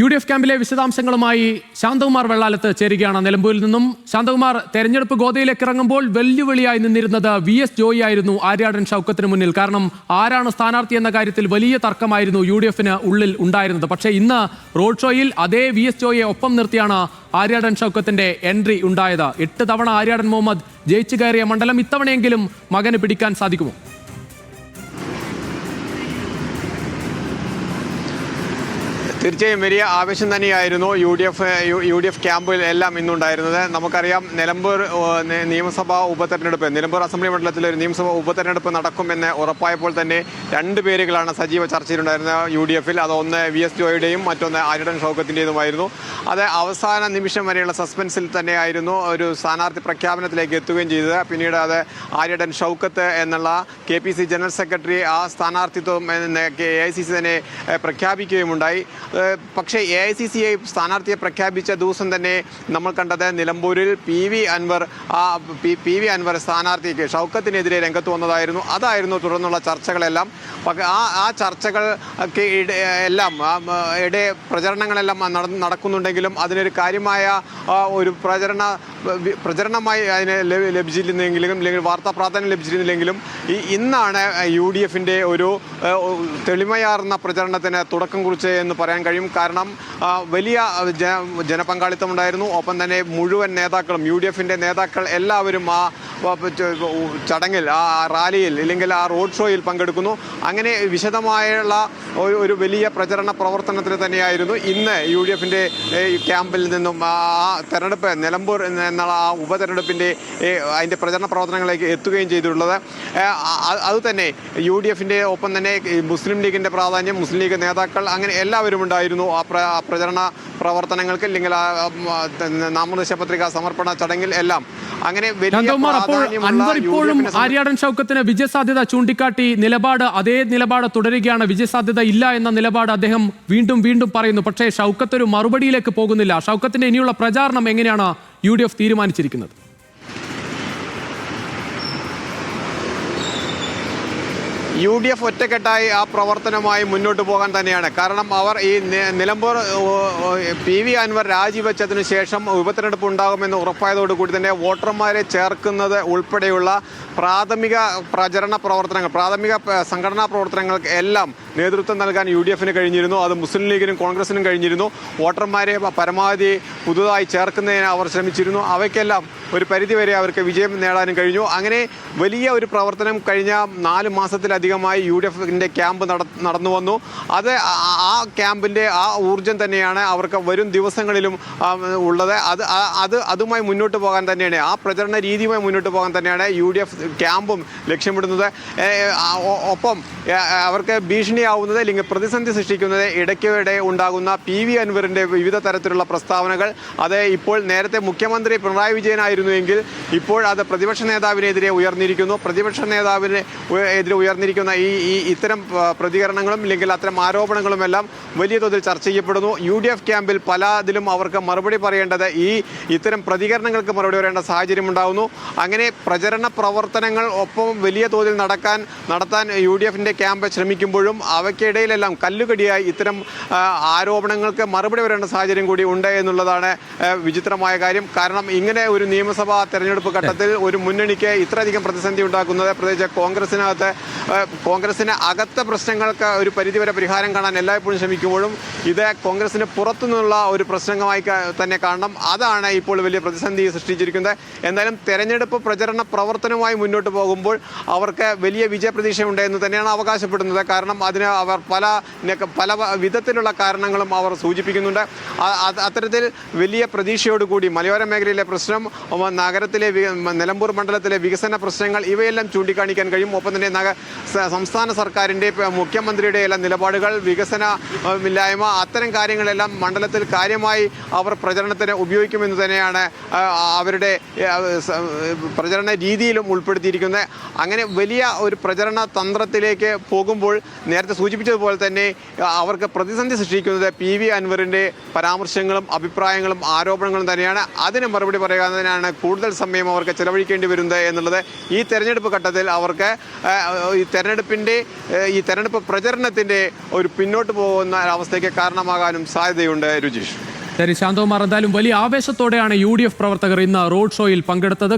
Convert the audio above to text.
UDF ക്യാമ്പിലെ വിശദാംശങ്ങളുമായി ശാന്തകുമാർ വെള്ളാലത്ത് ചേരുകയാണ് നിലമ്പൂരിൽ നിന്നും. ശാന്തകുമാർ, തെരഞ്ഞെടുപ്പ് ഗോതയിലേക്ക് ഇറങ്ങുമ്പോൾ വെല്ലുവിളിയായി നിന്നിരുന്നത് VS ജോയി ആയിരുന്നു ആര്യാടൻ ഷൗക്കത്തിന് മുന്നിൽ. കാരണം ആരാണ് സ്ഥാനാർത്ഥി എന്ന കാര്യത്തിൽ വലിയ തർക്കമായിരുന്നു UDFന് ഉള്ളിൽ ഉണ്ടായിരുന്നത്. പക്ഷേ ഇന്ന് റോഡ് ഷോയിൽ അതേ VS ജോയിയെ ഒപ്പം നിർത്തിയാണ് ആര്യാടൻ ഷൗക്കത്തിന്റെ എൻട്രി ഉണ്ടായത്. 8 തവണ ആര്യാടൻ മുഹമ്മദ് ജയിച്ചു കയറിയ മണ്ഡലം ഇത്തവണയെങ്കിലും മകന് പിടിക്കാൻ സാധിക്കുമോ? തീർച്ചയായും വലിയ ആവേശം തന്നെയായിരുന്നു യു ഡി എഫ് ക്യാമ്പിൽ എല്ലാം ഇന്നുണ്ടായിരുന്നത്. നമുക്കറിയാം, നിലമ്പൂർ നിയമസഭാ ഉപതെരഞ്ഞെടുപ്പ്, നിലമ്പൂർ അസംബ്ലി മണ്ഡലത്തിലെ ഒരു നിയമസഭാ ഉപതെരഞ്ഞെടുപ്പ് നടക്കുമെന്ന് ഉറപ്പായപ്പോൾ തന്നെ 2 പേരുകളാണ് സജീവ ചർച്ചയിലുണ്ടായിരുന്നത് UDFൽ. അതൊന്ന് VS ജോയിയുടെയും മറ്റൊന്ന് ആര്യാടൻ ഷൗക്കത്തിൻ്റെതുമായിരുന്നു. അത് അവസാന നിമിഷം വരെയുള്ള സസ്പെൻസിൽ തന്നെയായിരുന്നു ഒരു സ്ഥാനാർത്ഥി പ്രഖ്യാപനത്തിലേക്ക് എത്തുകയും ചെയ്തത്. പിന്നീട് അത് ആര്യാടൻ ഷൗക്കത്ത് എന്നുള്ള KPC ജനറൽ സെക്രട്ടറി ആ സ്ഥാനാർത്ഥിത്വം AICC തന്നെ പ്രഖ്യാപിക്കുകയുമുണ്ടായി. പക്ഷേ AICC സ്ഥാനാർത്ഥിയെ പ്രഖ്യാപിച്ച ദിവസം തന്നെ നമ്മൾ കണ്ടത് നിലമ്പൂരിൽ PV അൻവർ സ്ഥാനാർത്ഥിക്ക് ഷൗക്കത്തിനെതിരെ രംഗത്ത് വന്നതായിരുന്നു. അതായിരുന്നു തുടർന്നുള്ള ചർച്ചകളെല്ലാം. ആ ചർച്ചകൾ എല്ലാം പ്രചരണങ്ങളെല്ലാം നടക്കുന്നുണ്ടെങ്കിലും അതിനൊരു കാര്യമായ ഒരു പ്രചരണമായി അതിന് ലഭിച്ചിരുന്നെങ്കിലും അല്ലെങ്കിൽ വാർത്താ പ്രാധാന്യം ലഭിച്ചിരുന്നില്ലെങ്കിലും ഇന്നാണ് UDFൻ്റെ ഒരു തെളിമയാർന്ന പ്രചരണത്തിന് തുടക്കം കുറിച്ച് എന്ന് പറയാൻ കഴിയും. കാരണം വലിയ ജനപങ്കാളിത്തം ഉണ്ടായിരുന്നു. ഒപ്പം തന്നെ മുഴുവൻ നേതാക്കളും UDFൻ്റെ നേതാക്കൾ എല്ലാവരും ആ ചടങ്ങിൽ, ആ റാലിയിൽ അല്ലെങ്കിൽ ആ റോഡ് ഷോയിൽ പങ്കെടുക്കുന്നു. അങ്ങനെ വിശദമായുള്ള ഒരു വലിയ പ്രചരണ പ്രവർത്തനത്തിന് തന്നെയായിരുന്നു ഇന്ന് UDFൻ്റെ ക്യാമ്പിൽ നിന്നും ആ തെരഞ്ഞെടുപ്പ് നിലമ്പൂർ എന്നുള്ള ആ ഉപതെരഞ്ഞെടുപ്പിൻ്റെ അതിൻ്റെ പ്രചരണ പ്രവർത്തനങ്ങളിലേക്ക് എത്തുകയും ചെയ്തിട്ടുള്ളത്. അതുതന്നെ UDFൻ്റെ ഒപ്പം തന്നെ മുസ്ലിം ലീഗിൻ്റെ പ്രാധാന്യം, മുസ്ലിം ലീഗ് നേതാക്കൾ അങ്ങനെ എല്ലാവരും ഉണ്ടായിരുന്നു ആ പ്രചരണ പ്രവർത്തനങ്ങൾക്ക് അല്ലെങ്കിൽ നാമനിർദ്ദേശ പത്രിക സമർപ്പണ ചടങ്ങിൽ എല്ലാം. അങ്ങനെ അൻവർ ഇപ്പോഴും ആര്യാടൻ ഷൗക്കത്തിന് വിജയസാധ്യത ചൂണ്ടിക്കാട്ടി അതേ നിലപാട് തുടരുകയാണ്. വിജയസാധ്യത ഇല്ല എന്ന നിലപാട് അദ്ദേഹം വീണ്ടും പറയുന്നു. പക്ഷേ ഷൗക്കത്ത് ഒരു മറുപടിയിലേക്ക് പോകുന്നില്ല. ഷൗക്കത്തിന്റെ ഇനിയുള്ള പ്രചാരണം എങ്ങനെയാണ് UDF തീരുമാനിച്ചിരിക്കുന്നത്? UDF ഒറ്റക്കെട്ടായി ആ പ്രവർത്തനമായി മുന്നോട്ട് പോകാൻ തന്നെയാണ്. കാരണം അവർ ഈ നിലമ്പൂർ PV അൻവർ രാജിവെച്ചതിന് ശേഷം ഉപതെരഞ്ഞെടുപ്പ് ഉണ്ടാകുമെന്ന് ഉറപ്പായതോടുകൂടി തന്നെ വോട്ടർമാരെ ചേർക്കുന്നത് ഉൾപ്പെടെയുള്ള പ്രാഥമിക പ്രചരണ പ്രവർത്തനങ്ങൾ, പ്രാഥമിക സംഘടനാ പ്രവർത്തനങ്ങൾക്ക് എല്ലാം നേതൃത്വം നൽകാൻ UDFന് കഴിഞ്ഞിരുന്നു. അത് മുസ്ലിം ലീഗിനും കോൺഗ്രസിനും കഴിഞ്ഞിരുന്നു. വോട്ടർമാരെ പരമാവധി പുതുതായി ചേർക്കുന്നതിന് അവർ ശ്രമിച്ചിരുന്നു. അവയ്ക്കെല്ലാം ഒരു പരിധിവരെ അവർക്ക് വിജയം നേടാനും കഴിഞ്ഞു. അങ്ങനെ വലിയ ഒരു പ്രവർത്തനം കഴിഞ്ഞ 4 മാസത്തിലധികമായി UDFൻ്റെ ക്യാമ്പ് നടന്നു വന്നു. അത് ആ ക്യാമ്പിൻ്റെ ആ ഊർജം തന്നെയാണ് അവർക്ക് വരും ദിവസങ്ങളിലും ഉള്ളത്. അതുമായി മുന്നോട്ട് പോകാൻ തന്നെയാണ്, ആ പ്രചരണ രീതിയുമായി മുന്നോട്ട് പോകാൻ തന്നെയാണ് UDF ക്യാമ്പും ലക്ഷ്യമിടുന്നത്. ഒപ്പം അവർക്ക് ഭീഷണിയാവുന്നത് അല്ലെങ്കിൽ പ്രതിസന്ധി സൃഷ്ടിക്കുന്നത് ഇടയ്ക്കിടെ ഉണ്ടാകുന്ന PV അൻവറിൻ്റെ വിവിധ തരത്തിലുള്ള പ്രസ്താവനകൾ. അത് ഇപ്പോൾ നേരത്തെ മുഖ്യമന്ത്രി പിണറായി വിജയനായിരുന്നുവെങ്കിൽ ഇപ്പോൾ അത് പ്രതിപക്ഷ നേതാവിനെതിരെ ഉയർന്നിരിക്കുന്നു. പ്രതിപക്ഷ നേതാവിനെതിരെ ഉയർന്നിരിക്കുന്ന ഇത്തരം പ്രതികരണങ്ങളും അല്ലെങ്കിൽ അത്തരം ആരോപണങ്ങളുമെല്ലാം വലിയ തോതിൽ ചർച്ച ചെയ്യപ്പെടുന്നു. UDF ക്യാമ്പിൽ പലതിലും അവർക്ക് മറുപടി പറയേണ്ടത് ഇത്തരം പ്രതികരണങ്ങൾക്ക് മറുപടി പറയേണ്ട സാഹചര്യം ഉണ്ടാകുന്നു. അങ്ങനെ പ്രചരണ പ്രവർത്തനങ്ങൾ ഒപ്പം വലിയ തോതിൽ നടത്താൻ UDFൻ്റെ ക്യാമ്പ് ശ്രമിക്കുമ്പോഴും അവയ്ക്കിടയിലെല്ലാം കല്ലുകടിയായി ഇത്തരം ആരോപണങ്ങൾക്ക് മറുപടി വരേണ്ട സാഹചര്യം കൂടി ഉണ്ട് എന്നുള്ളതാണ് വിചിത്രമായ കാര്യം. കാരണം ഇങ്ങനെ ഒരു നിയമസഭാ തെരഞ്ഞെടുപ്പ് ഘട്ടത്തിൽ ഒരു മുന്നണിക്ക് ഇത്രയധികം പ്രതിസന്ധി ഉണ്ടാക്കുന്നത്, പ്രത്യേകിച്ച് കോൺഗ്രസിന് അകത്ത പ്രശ്നങ്ങൾക്ക് ഒരു പരിധിവരെ പരിഹാരം കാണാൻ എല്ലായ്പ്പോഴും ശ്രമിക്കുമ്പോഴും ഇത് കോൺഗ്രസിന് പുറത്തുനിന്നുള്ള ഒരു പ്രശ്നമായി തന്നെ കാണണം. അതാണ് ഇപ്പോൾ വലിയ പ്രതിസന്ധി സൃഷ്ടിച്ചിരിക്കുന്നത്. എന്തായാലും തെരഞ്ഞെടുപ്പ് പ്രചരണ പ്രവർത്തനവുമായി മുന്നോട്ട് പോകുമ്പോൾ അവർക്ക് വലിയ വിജയപ്രതീക്ഷയുണ്ട് എന്ന് തന്നെയാണ് അവകാശപ്പെടുന്നത്. കാരണം അതിന് അവർ പല വിധത്തിലുള്ള കാരണങ്ങളും അവർ സൂചിപ്പിക്കുന്നുണ്ട്. അത്തരത്തിൽ വലിയ പ്രതീക്ഷയോടുകൂടി മലയോര മേഖലയിലെ പ്രശ്നം, നഗരത്തിലെ നിലമ്പൂർ മണ്ഡലത്തിലെ വികസന പ്രശ്നങ്ങൾ ഇവയെല്ലാം ചൂണ്ടിക്കാണിക്കാൻ കഴിയും. ഒപ്പം തന്നെ സംസ്ഥാന സർക്കാരിൻ്റെ മുഖ്യമന്ത്രിയുടെ എല്ലാം നിലപാടുകൾ, വികസനമില്ലായ്മ, അത്തരം കാര്യങ്ങളെല്ലാം മണ്ഡലത്തിൽ കാര്യമായി അവർ പ്രചരണത്തിന് ഉപയോഗിക്കുമെന്ന് തന്നെയാണ് അവരുടെ പ്രചരണ രീതിയിലും ഉൾപ്പെടുത്തിയിരിക്കുന്നത്. അങ്ങനെ വലിയ ഒരു പ്രചരണ തന്ത്രത്തിലേക്ക് പോകുമ്പോൾ നേരത്തെ സൂചിപ്പിച്ചതുപോലെ തന്നെ അവർക്ക് പ്രതിസന്ധി സൃഷ്ടിക്കുന്നത് PV അൻവറിൻ്റെ പരാമർശങ്ങളും അഭിപ്രായങ്ങളും ആരോപണങ്ങളും തന്നെയാണ്. അതിന് മറുപടി പറയാനാണ് കൂടുതൽ സമയം അവർക്ക് ചെലവഴിക്കേണ്ടി വരുന്നത് എന്നുള്ളത് ഈ തെരഞ്ഞെടുപ്പ് ഘട്ടത്തിൽ അവർക്ക് തെരഞ്ഞെടുപ്പ് പ്രചരണത്തിന്റെ ഒരു പിന്നോട്ട് പോകുന്ന അവസ്ഥയ്ക്ക് കാരണമാകാനും സാധ്യതയുണ്ട്. രുചീഷ്. ശരി ശാന്തകുമാർ, എന്തായാലും വലിയ ആവേശത്തോടെയാണ് UDF പ്രവർത്തകർ ഇന്ന് റോഡ് ഷോയിൽ പങ്കെടുത്തത്.